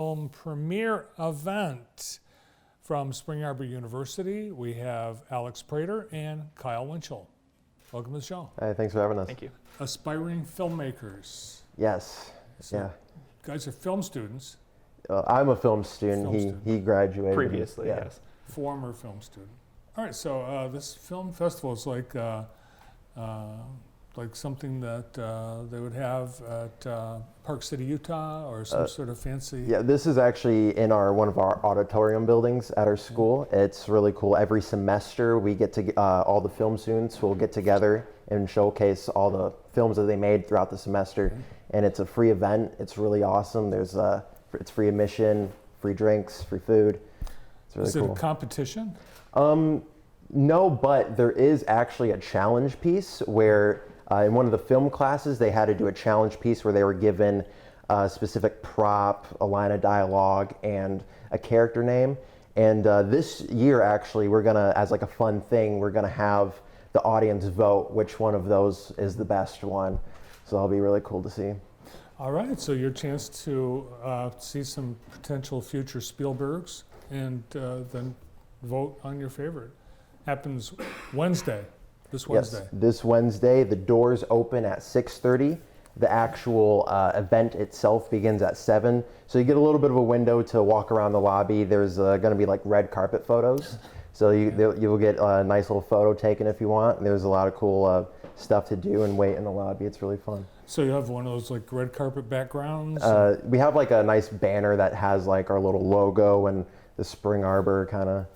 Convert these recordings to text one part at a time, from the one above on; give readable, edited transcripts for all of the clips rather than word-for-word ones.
film premiere event from Spring Arbor University. We have Alex Prater and Kyle Winchell. Welcome to the show. Hey, thanks for having us. Thank you. Aspiring filmmakers. Yes. So yeah. You guys are film students. I'm a film student. He graduated. Previously, yes. Former film student. All right, so this film festival is like something that they would have at Park City, Utah, or some sort of fancy. Yeah, this is actually in one of our auditorium buildings at our school. It's really cool. Every semester we get to all the film students will get together and showcase all the films that they made throughout the semester. And it's a free event. It's really awesome. It's free admission, free drinks, free food. It's really cool. Is it a competition? No, but there is actually a challenge piece where in one of the film classes they had to do a challenge piece where they were given a specific prop, a line of dialogue, and a character name. And this year, actually, we're gonna, as like a fun thing, we're gonna have the audience vote which one of those is the best one. So that'll be really cool to see. All right, so your chance to see some potential future Spielbergs and then vote on your favorite. Happens Wednesday, this Wednesday. Yes, this Wednesday. The doors open at 6:30. The actual event itself begins at 7. So you get a little bit of a window to walk around the lobby. There's going to be like red carpet photos. So you'll get a nice little photo taken if you want. There's a lot of cool stuff to do and wait in the lobby. It's really fun. So you have one of those like red carpet backgrounds? We have like a nice banner that has like our little logo and the Spring Arbor kind of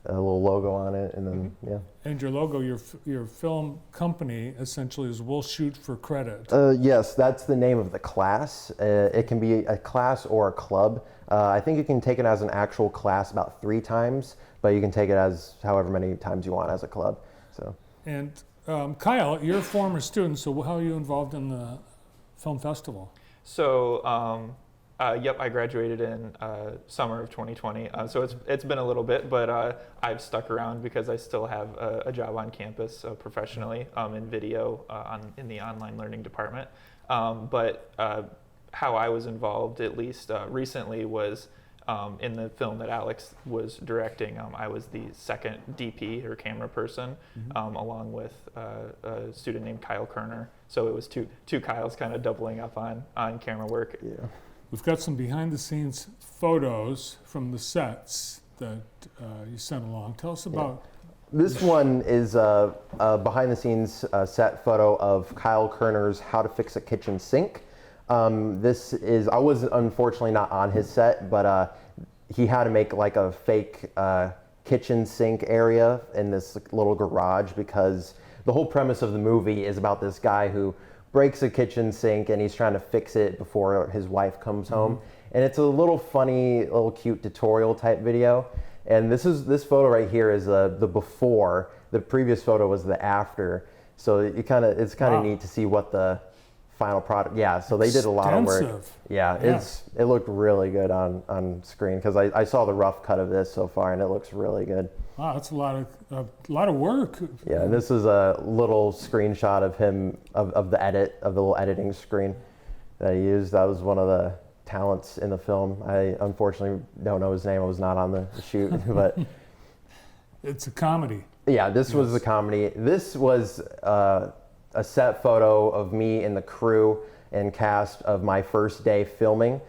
a little logo on it, and then yeah. And your logo, your film company essentially is We'll Shoot for Credit. Yes, that's the name of the class. It can be a class or a club. I think you can take it as an actual class about 3 times, but you can take it as however many times you want as a club. So. And Kyle, you're a former student, so how are you involved in the film festival? So, yep, I graduated in summer of 2020. So it's been a little bit, but I've stuck around because I still have a job on campus professionally in video in the online learning department. But how I was involved, at least recently, was in the film that Alex was directing. I was the second DP or camera person, along with a student named Kyle Kerner. So it was two Kyles kind of doubling up on camera work. Yeah. We've got some behind-the-scenes photos from the sets that you sent along. Tell us about. This one is a behind-the-scenes set photo of Kyle Kerner's How to Fix a Kitchen Sink. I was unfortunately not on his set, but he had to make like a fake kitchen sink area in this little garage because the whole premise of the movie is about this guy who breaks a kitchen sink and he's trying to fix it before his wife comes home. And it's a little funny, little cute tutorial type video. And this photo right here is the before. The previous photo was the after. So it's kind of neat to see what the final product. Yeah, so they did a lot of work. Yeah, it looked really good on screen because I saw the rough cut of this so far and it looks really good. Wow, that's a lot of work. Yeah, and this is a little screenshot of him of the little editing screen that he used. That was one of the talents in the film. I unfortunately don't know his name. I was not on the shoot, but it's a comedy. Yeah, this was the comedy. This was a set photo of me and the crew and cast of my first day filming.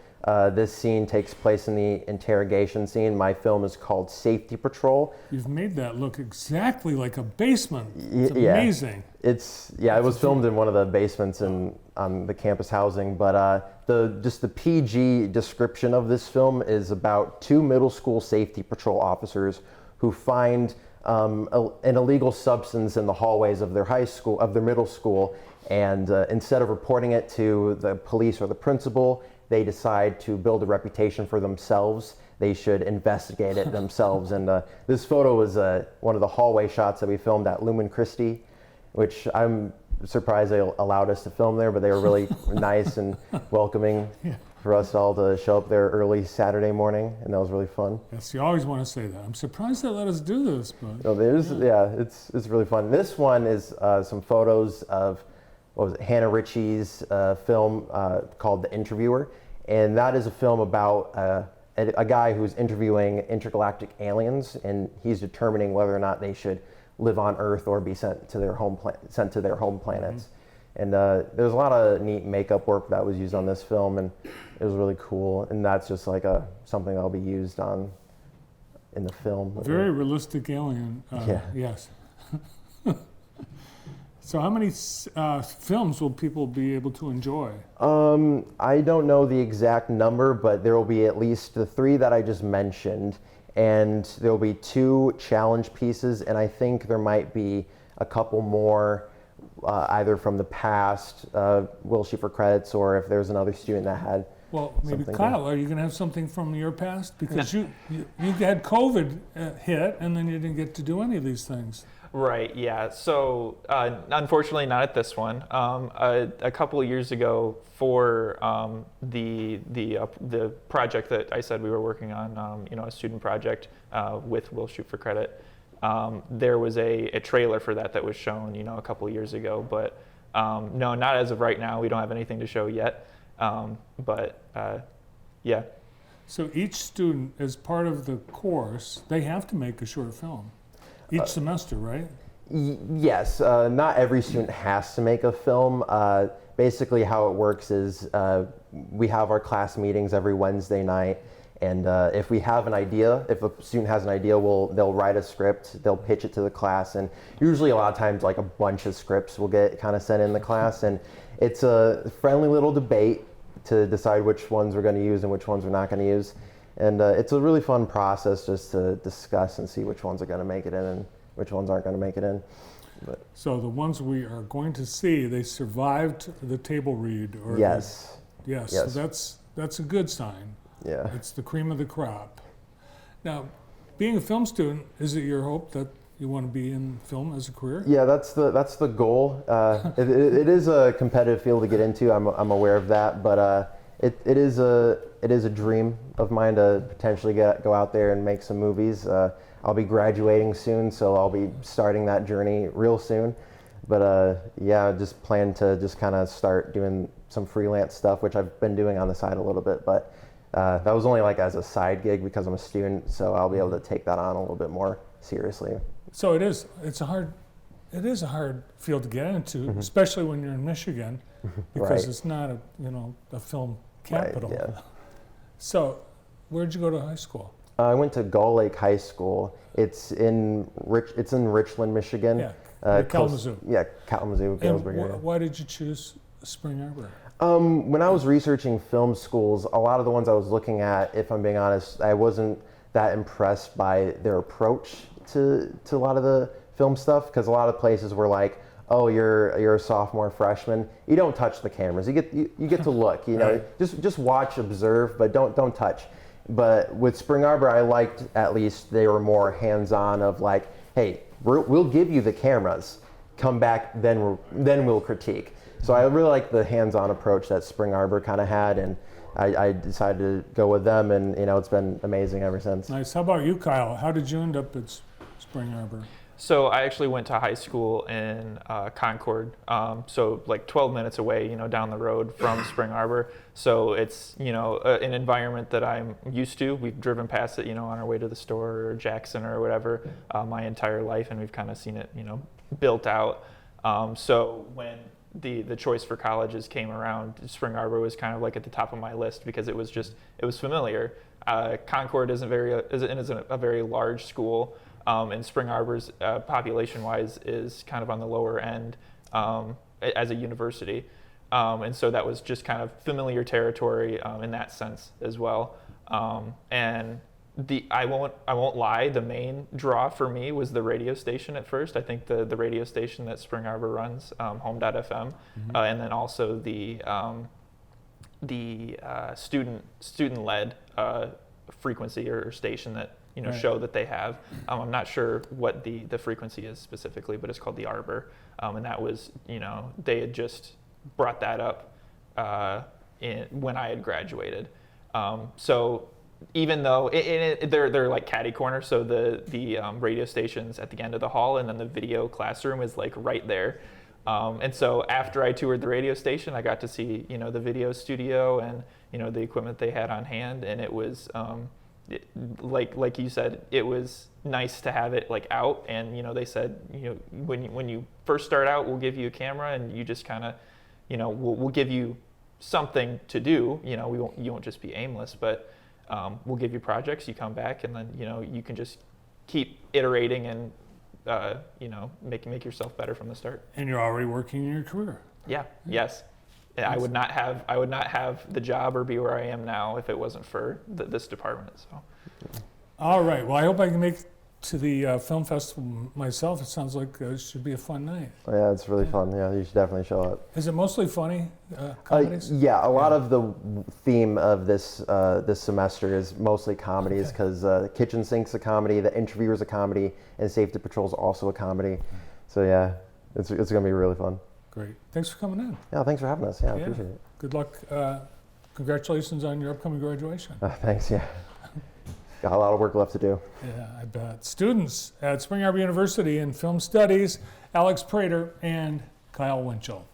This scene takes place in the interrogation scene. My film is called Safety Patrol. You've made that look exactly like a basement. It's amazing. It was filmed in one of the basements on the campus housing. But the PG description of this film is about 2 middle school safety patrol officers who find an illegal substance in the hallways of their middle school, and instead of reporting it to the police or the principal, they decide to build a reputation for themselves. They should investigate it themselves. And this photo was one of the hallway shots that we filmed at Lumen Christi, which I'm surprised they allowed us to film there, but they were really nice and welcoming for us all to show up there early Saturday morning, and that was really fun. Yes, you always want to say that. I'm surprised they let us do this, but it's really fun. This one is some photos of Hannah Ritchie's film called The Interviewer. and that is a film about a guy who's interviewing intergalactic aliens, and he's determining whether or not they should live on Earth or be sent to their home planets. And there's a lot of neat makeup work that was used on this film, and it was really cool. And that's just like something that'll be used in the film. Very realistic alien. Yes. So how many films will people be able to enjoy? I don't know the exact number, but there will be at least the 3 that I just mentioned, and there will be 2 challenge pieces, and I think there might be a couple more either from the past, Will Shoot for Credits, or if there's another student that had. Well, maybe Kyle, are you going to have something from your past? Because you had COVID hit, and then you didn't get to do any of these things. Right, yeah. So unfortunately not at this one. A couple of years ago for the project that I said we were working on, a student project with Will Shoot for Credit, there was a trailer for that was shown, a couple of years ago. But no, not as of right now. We don't have anything to show yet. Yeah. So each student, as part of the course, they have to make a short film. Each semester, right? Yes, not every student has to make a film. Basically how it works is we have our class meetings every Wednesday night, and if we have an idea, if a student has an idea, they'll write a script, they'll pitch it to the class, and usually a lot of times like a bunch of scripts will get kind of sent in the class, and it's a friendly little debate to decide which ones we're going to use and which ones we're not going to use. And it's a really fun process just to discuss and see which ones are going to make it in and which ones aren't going to make it in. But so the ones we are going to see, they survived the table read? Or yes. Yes. So that's a good sign. Yeah. It's the cream of the crop. Now, being a film student, is it your hope that you want to be in film as a career? Yeah, that's the goal. It is a competitive field to get into. I'm aware of that, but it is a dream of mine to potentially go out there and make some movies. I'll be graduating soon, so I'll be starting that journey real soon. But yeah, I just plan to just kind of start doing some freelance stuff, which I've been doing on the side a little bit. But that was only like as a side gig because I'm a student, so I'll be able to take that on a little bit more seriously. So it is a hard field to get into, especially when you're in Michigan, because Right. it's not a film capital. Right, yeah. So, where'd you go to high school? I went to Gull Lake High School. It's in Richland, Michigan. Yeah, close- Kalamazoo. Yeah, Kalamazoo, Galesburg area. Why did you choose Spring Arbor? When I was researching film schools, a lot of the ones I was looking at, if I'm being honest, I wasn't that impressed by their approach to a lot of the film stuff, because a lot of places were like, oh, you're a sophomore, freshman, you don't touch the cameras, you get to look, Right. just watch, observe, but don't touch. But with Spring Arbor, I liked at least they were more hands-on of like, hey, we'll give you the cameras, come back, then we'll critique. So I really like the hands-on approach that Spring Arbor kind of had, and I decided to go with them, and it's been amazing ever since. Nice. How about you, Kyle? How did you end up at Spring Arbor? So I actually went to high school in Concord, so like 12 minutes away, down the road from Spring Arbor. So it's, an environment that I'm used to. We've driven past it, on our way to the store or Jackson or whatever my entire life, and we've kind of seen it, built out. So when the choice for colleges came around, Spring Arbor was kind of like at the top of my list because it was familiar. Concord isn't a very large school. And Spring Arbor's population-wise is kind of on the lower end as a university, and so that was just kind of familiar territory in that sense as well. And I won't lie, the main draw for me was the radio station at first. I think the radio station that Spring Arbor runs, home.fm, and then also the student-led frequency or station that Right. show that they have. I'm not sure what the frequency is specifically, but it's called the Arbor, and that was they had just brought that up when I had graduated. So even though they're like catty corner, so the radio station's at the end of the hall, and then the video classroom is like right there. And so after I toured the radio station, I got to see the video studio and the equipment they had on hand, and it was like you said, it was nice to have it like out. And they said, when you first start out, we'll give you a camera, and you just kind of, we'll give you something to do. You won't just be aimless, but we'll give you projects. You come back, and then you can just keep iterating and make yourself better from the start. And you're already working in your career. Yeah. Yes. And I would not have the job or be where I am now if it wasn't for this department. So. All right. Well, I hope I can make it to the film festival myself. It sounds like it should be a fun night. Oh, yeah, it's really fun. Yeah, you should definitely show up. Is it mostly funny comedies? Yeah, a lot of the theme of this this semester is mostly comedies because Kitchen Sink's a comedy, The Interviewer's a comedy, and Safety Patrol's also a comedy. So yeah, it's going to be really fun. Great. Thanks for coming in. Yeah, thanks for having us. Yeah, I appreciate it. Good luck. Congratulations on your upcoming graduation. Thanks, yeah. Got a lot of work left to do. Yeah, I bet. Students at Spring Arbor University in Film Studies, Alex Prater and Kyle Winchell.